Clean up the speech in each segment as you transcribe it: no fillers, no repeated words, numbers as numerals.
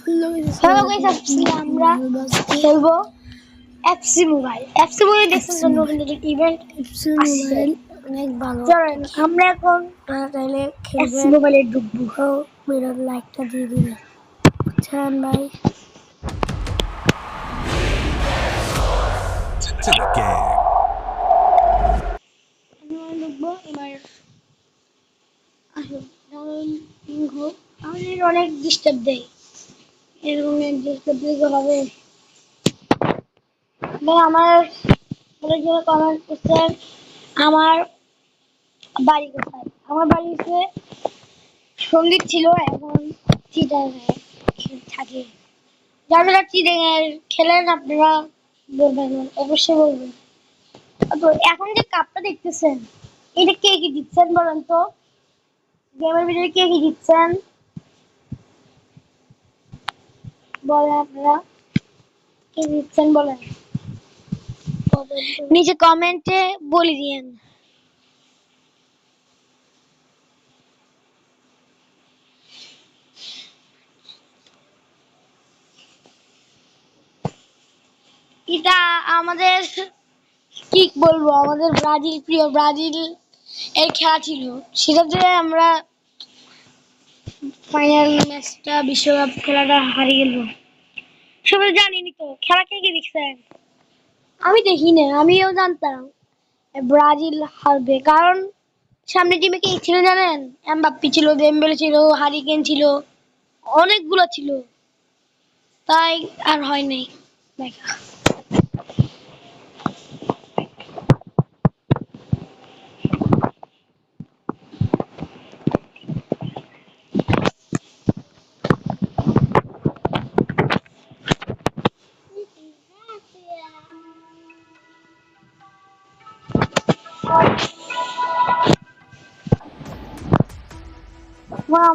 Hello guys, আজকে আমরা খেলবো এফসি মোবাইল। এফসি মোবাইল দেখছেন জন্য নতুন ইভেন্ট আসছে, অনেক ভালো। চলেন আমরা এখন তাহলে এফসি মোবাইলে ঢুকবো। ভিডিওর লাইকটা দিয়ে দিবেন, বুঝছেন ভাই? ঢুকবো এবার। আমাদের অনেক ডিস্টার্ব দেয়, এরকম ডিস্টার্ব দিতে হবে। আমার কমেন্ট করছেন আমার বাড়ি কোথায়। আমার বাড়ি হচ্ছে সঙ্গীত ছিল, এখন চিটাং থাকে। যারা চিটাং এর খেলেন আপনারা বলবেন, অবশ্যই বলবেন। তো এখন যে কাপটা দেখতেছেন, এটা কে কি দিচ্ছেন বলেন তো? গেমের ভিতরে কে কি দিচ্ছেন বলেন, আপনারা কে দিচ্ছেন বলেন, নিচে কমেন্টে বলে দিয়েন। এটা আমাদের কি বলবো, আমাদের ব্রাজিল, প্রিয় ব্রাজিল এর খেলা ছিল, সেটাতে আমরা ফাইনাল ম্যাচটা, বিশ্বকাপ খেলাটা হারিয়ে গেল। সবাই জানিনি তো খেলা কে কে দেখছেন? আমি দেখি না, আমিও জানতাম ব্রাজিল হারবে, কারণ সামনে টিমে কে ছিল জানেন? এমবাপ্পে ছিল, দেমবেলে ছিল, হারিকেন ছিল, অনেকগুলো ছিল, তাই আর হয় নাই দেখা।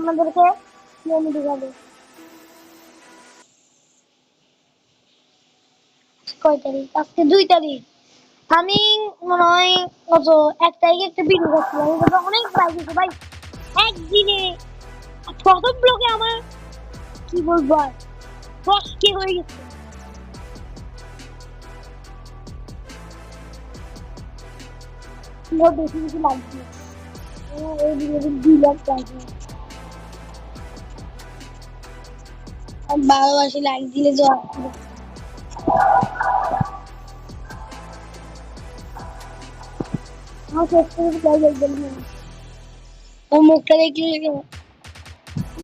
আমাদেরকে নেমে ঢুকাবে। কয় তারিখ? আজকে 2 তারিখ। আমি মনে হয় কত 1 তারিখে একটা ভিডিও করছিলাম, অনেক লাইক হয়েছে ভাই একদিনে। প্রথম ব্লগে আমার কি বলবো আর 10K হয়ে গেছে। বেশি বেশি লাগছে, এই ভিডিওতে 2 লাখ লাগবে। ভালোবাসি লাইক দিলে যে আমার শেষ করে ও মুখটা দেখলে